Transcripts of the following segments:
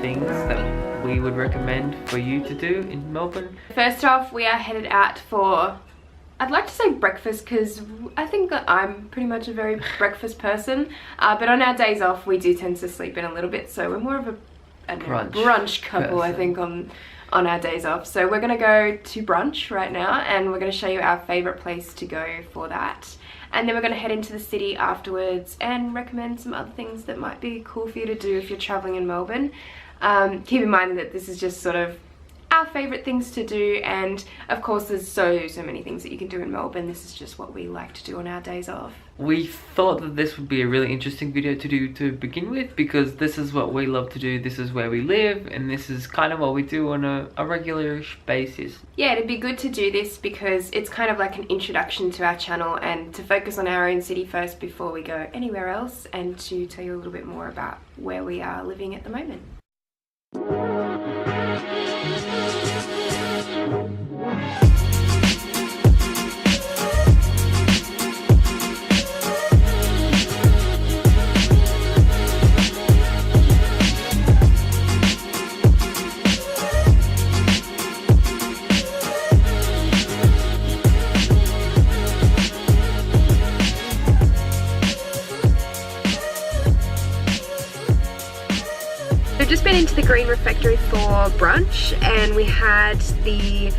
things that we would recommend for you to do in Melbourne. First off, we are headed out for, I'd like to say breakfast, because I think that I'm pretty much a very breakfast person, but on our days off we do tend to sleep in a little bit, so we're more of a brunch couple, I think, on our days off. So we're gonna go to brunch right now, and we're gonna show you our favorite place to go for that, and then we're gonna head into the city afterwards and recommend some other things that might be cool for you to do if you're traveling in Melbourne. Keep in mind that this is just sort of our favorite things to do, and of course there's so many things that you can do in Melbourne. This is just what we like to do on our days off. We thought that this would be a really interesting video to do to begin with, because this is what we love to do, this is where we live, and this is kind of what we do on a regular-ish basis. Yeah, it'd be good to do this because it's kind of like an introduction to our channel, and to focus on our own city first before we go anywhere else, and to tell you a little bit more about where we are living at the moment. We've just been into the Green Refectory for brunch, and we had the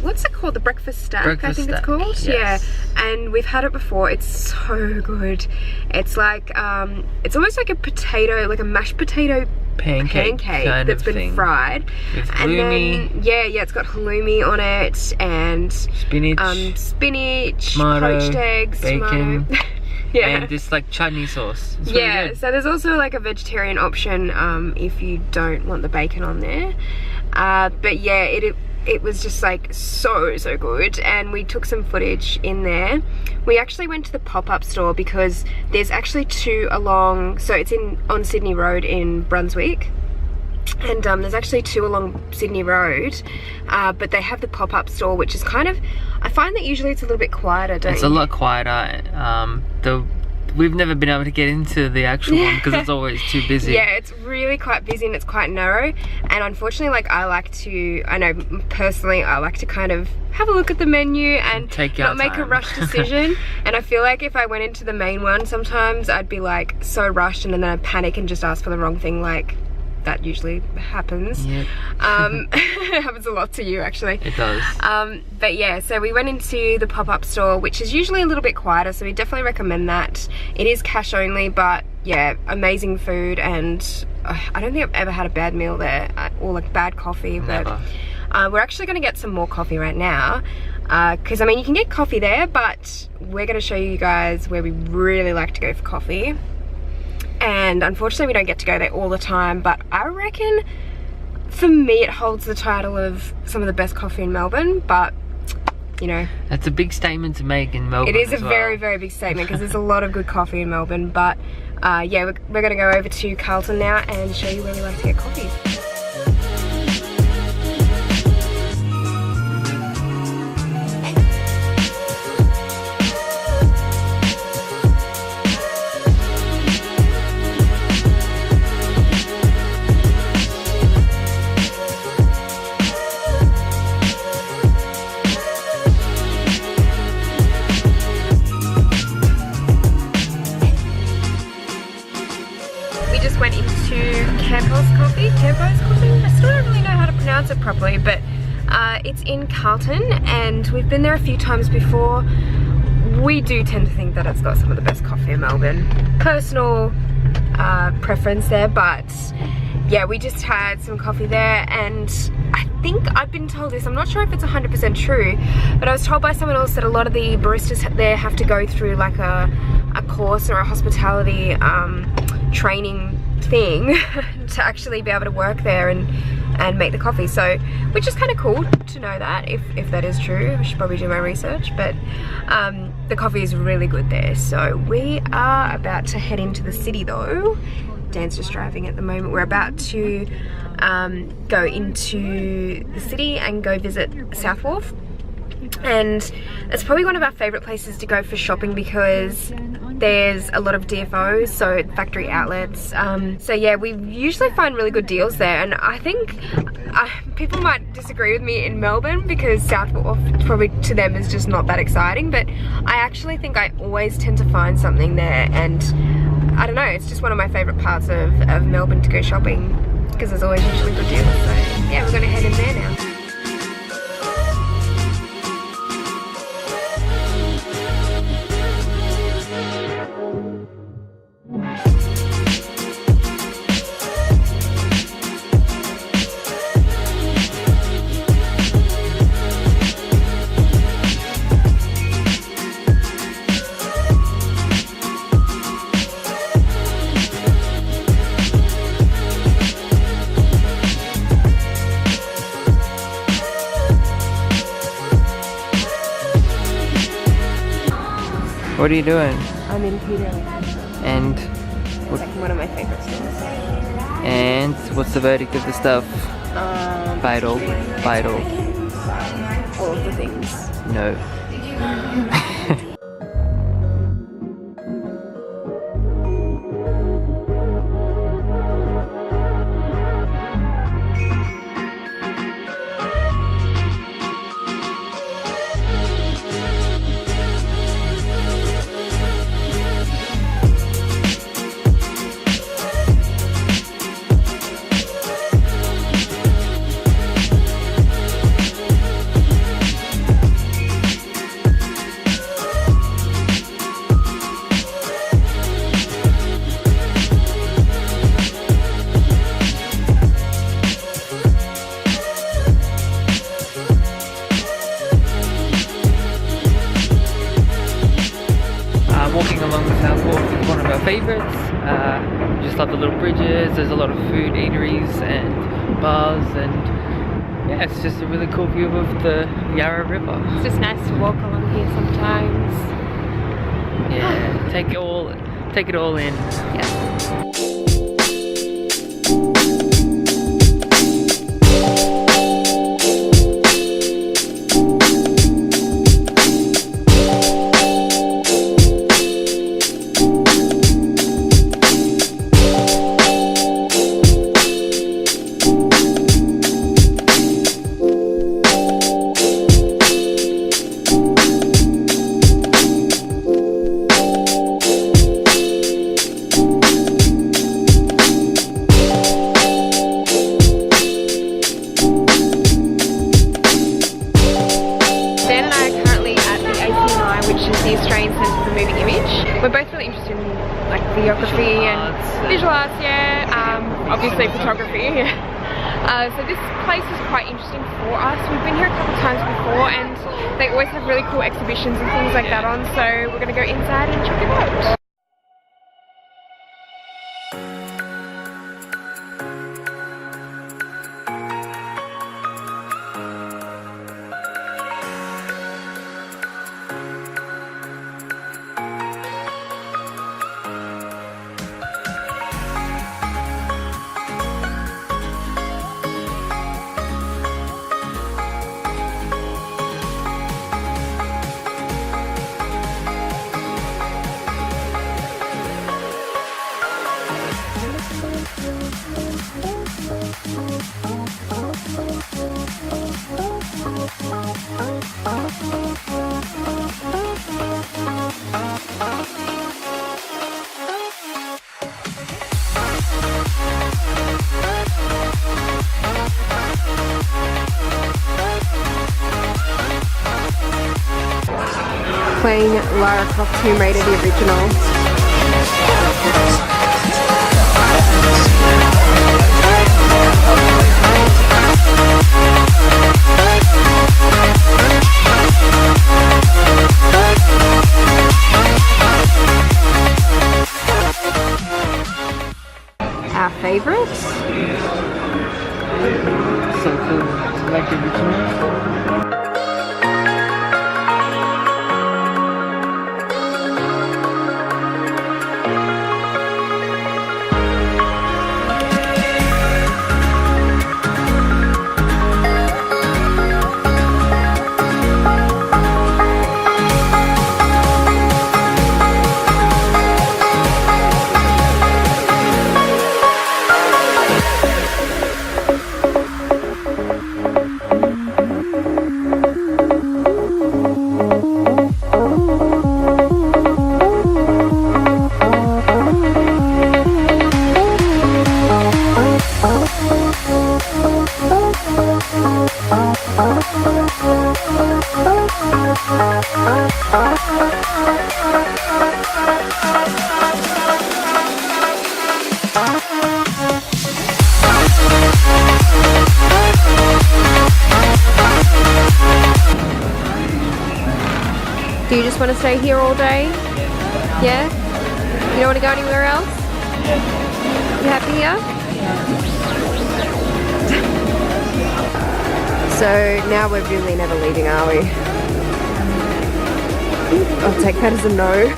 what's it called, the breakfast stack, I think it's called. Yes. Yeah, and we've had it before. It's so good. It's like it's almost like a potato, like a mashed potato pancake that's been fried with halloumi. And then yeah, it's got halloumi on it, and spinach, tomato, poached eggs, bacon. tomato. Yeah. And this like chutney sauce. It's yeah, really good. So there's also like a vegetarian option if you don't want the bacon on there. But yeah, it was just like so good, and we took some footage in there. We actually went to the pop-up store because there's actually two along, so it's on Sydney Road in Brunswick. And there's actually two along Sydney Road, but they have the pop-up store, which is kind of, I find that usually it's a little bit quieter, don't you? It's a lot quieter. We've never been able to get into the actual one because it's always too busy. Yeah, it's really quite busy and it's quite narrow, and unfortunately, like, I know personally I like to kind of have a look at the menu and not make a rushed decision. And I feel like if I went into the main one, sometimes I'd be like so rushed, and then I'd panic and just ask for the wrong thing. Like, that usually happens. Yep. It happens a lot to you, actually. It does. But yeah, so we went into the pop-up store, which is usually a little bit quieter, so we definitely recommend that. It is cash only, but yeah, amazing food, and I don't think I've ever had a bad meal there, or like bad coffee. Never. But we're actually going to get some more coffee right now, because I mean, you can get coffee there, but we're going to show you guys where we really like to go for coffee. And unfortunately we don't get to go there all the time, but I reckon for me it holds the title of some of the best coffee in Melbourne. But you know, that's a big statement to make in Melbourne. It is a very big statement, because there's a lot of good coffee in Melbourne. But yeah, we're gonna go over to Carlton now and show you where we like to get coffee. Went into Campbell's Coffee. I still don't really know how to pronounce it properly, but it's in Carlton, and we've been there a few times before. We do tend to think that it's got some of the best coffee in Melbourne. Personal preference there, but yeah, we just had some coffee there, and I think I've been told this, I'm not sure if it's 100% true, but I was told by someone else that a lot of the baristas there have to go through like a course or a hospitality training thing to actually be able to work there and make the coffee. So, which is kind of cool to know that, if that is true. I should probably do my research, but the coffee is really good there. So we are about to head into the city though. Dan's just driving at the moment. We're about to go into the city and go visit South Wharf. and it's probably one of our favourite places to go for shopping because there's a lot of DFOs, so factory outlets. So yeah, we usually find really good deals there, and I think people might disagree with me in Melbourne because South Wharf probably to them is just not that exciting, but I actually think I always tend to find something there, and I don't know, it's just one of my favourite parts of Melbourne to go shopping because there's always usually good deals. So yeah, we're gonna head in there now. What are you doing? I'm in Peter. And it's like one of my favourite stores. And what's the verdict of the stuff? Vital. All of the things. No. Walking along the South Wharf is one of our favourites. Just love the little bridges. There's a lot of food, eateries and bars, and yeah, it's just a really cool view of the Yarra River. It's just nice to walk along here sometimes. Yeah, take it all in. Yeah. We're both really interested in like videography and visual arts, yeah. Obviously photography. So this place is quite interesting for us. We've been here a couple of times before, and they always have really cool exhibitions and things like that on. So we're gonna go inside and check it out. Playing Lara Croft Tomb Raider, the original. Our favourites? So cool. Like the original. Do you just want to stay here all day? Yeah? You don't want to go anywhere else? You happy here? So now we're really never leaving, are we? I'll take that as a no.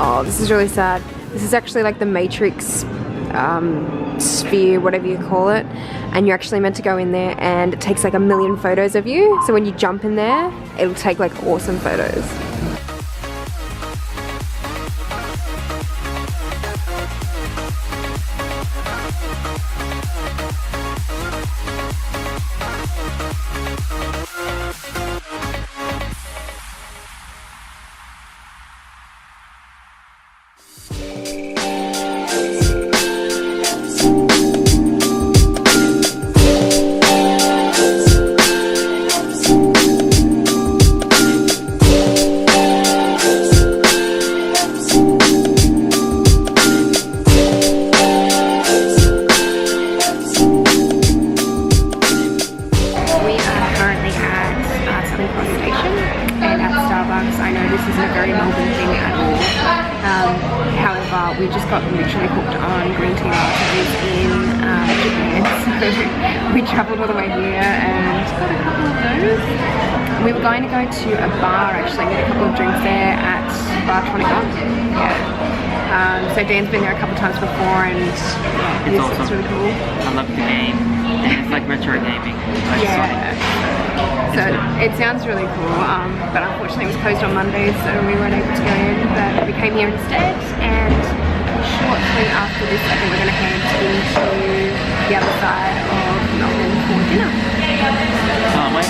Oh, this is really sad. This is actually like the Matrix sphere, whatever you call it, and you're actually meant to go in there and it takes like 1 million photos of you. So when you jump in there, it'll take like awesome photos. I know this isn't a very Melbourne thing at all. However, we just got literally hooked on green tea lattes in Japan, so we travelled all the way here and got a couple of those. We were going to go to a bar actually, get a couple of drinks there at Bar Tonica. Yeah. So Dan's been there a couple of times before and it's awesome. It's really cool. I love the game. And it's like retro gaming. Like So it sounds really cool, but unfortunately it was closed on Monday, so we weren't able to go in, but we came here instead, and shortly after this I think we're going to head into the other side of Melbourne for dinner. Can't wait.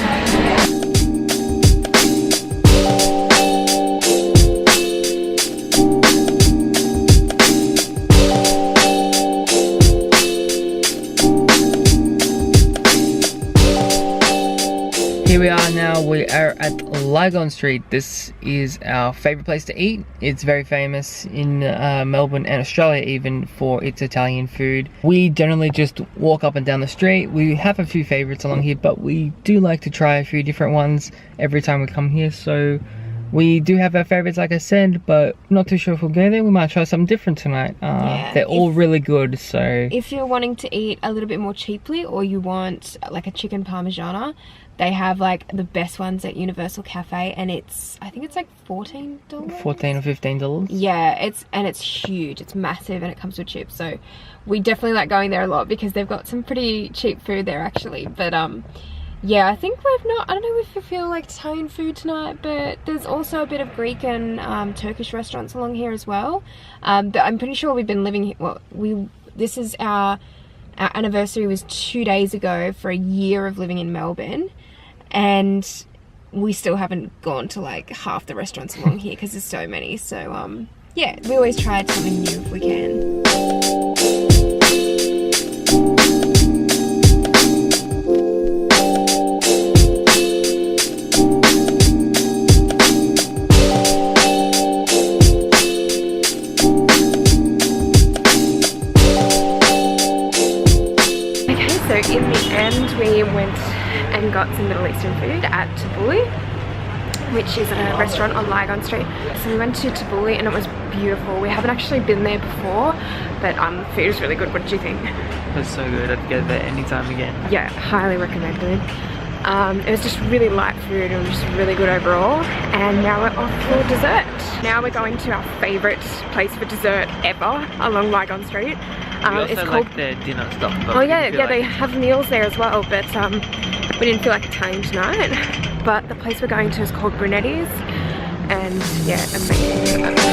Here we are now, we are at Lygon Street. This is our favourite place to eat. It's very famous in Melbourne and Australia even for its Italian food. We generally just walk up and down the street. We have a few favourites along here, but we do like to try a few different ones every time we come here. So we do have our favourites like I said, but not too sure if we'll go there. We might try something different tonight. They're all really good, so... If you're wanting to eat a little bit more cheaply or you want like a chicken parmigiana, they have like the best ones at Universal Cafe, and I think it's like $14. $14 or $15. Yeah, it's huge. It's massive and it comes with chips. So we definitely like going there a lot because they've got some pretty cheap food there actually. But yeah, I think I don't know if we feel like Italian food tonight, but there's also a bit of Greek and Turkish restaurants along here as well. But I'm pretty sure we've been living here, well, this is our anniversary was 2 days ago for a year of living in Melbourne, and we still haven't gone to like half the restaurants along here because there's so many. So yeah, we always try something new if we can. In the end, we went and got some Middle Eastern food at Tabbouleh, which is a restaurant on Lygon Street. So we went to Tabbouleh and it was beautiful. We haven't actually been there before, but food is really good. What did you think? It was so good. I'd go there anytime again. Yeah, highly recommended. It was just really light food and just really good overall. And now we're off for dessert. Now we're going to our favourite place for dessert ever along Lygon Street. We also it's like their dinner stuff. Oh yeah, they have meals there as well, but we didn't feel like Italian tonight. But the place we're going to is called Brunetti's, and yeah, amazing.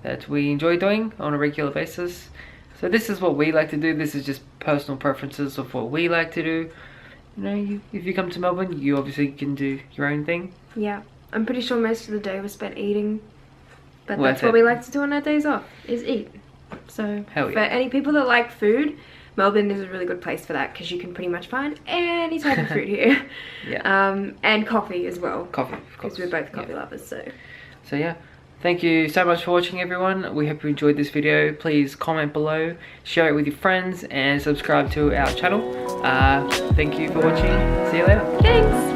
that we enjoy doing on a regular basis. So this is what we like to do. This is just personal preferences of what we like to do. You know, if you come to Melbourne, you obviously can do your own thing. Yeah, I'm pretty sure most of the day was spent eating, but Worth that's what it. we like to do on our days off, is eat. So Hell for yeah. any people that like food, Melbourne is a really good place for that because you can pretty much find any type of food here. Yeah. And coffee as well. Coffee, of course. Because we're both coffee lovers, so. So yeah, thank you so much for watching, everyone. We hope you enjoyed this video. Please comment below, share it with your friends, and subscribe to our channel. Thank you for watching. See you later. Thanks!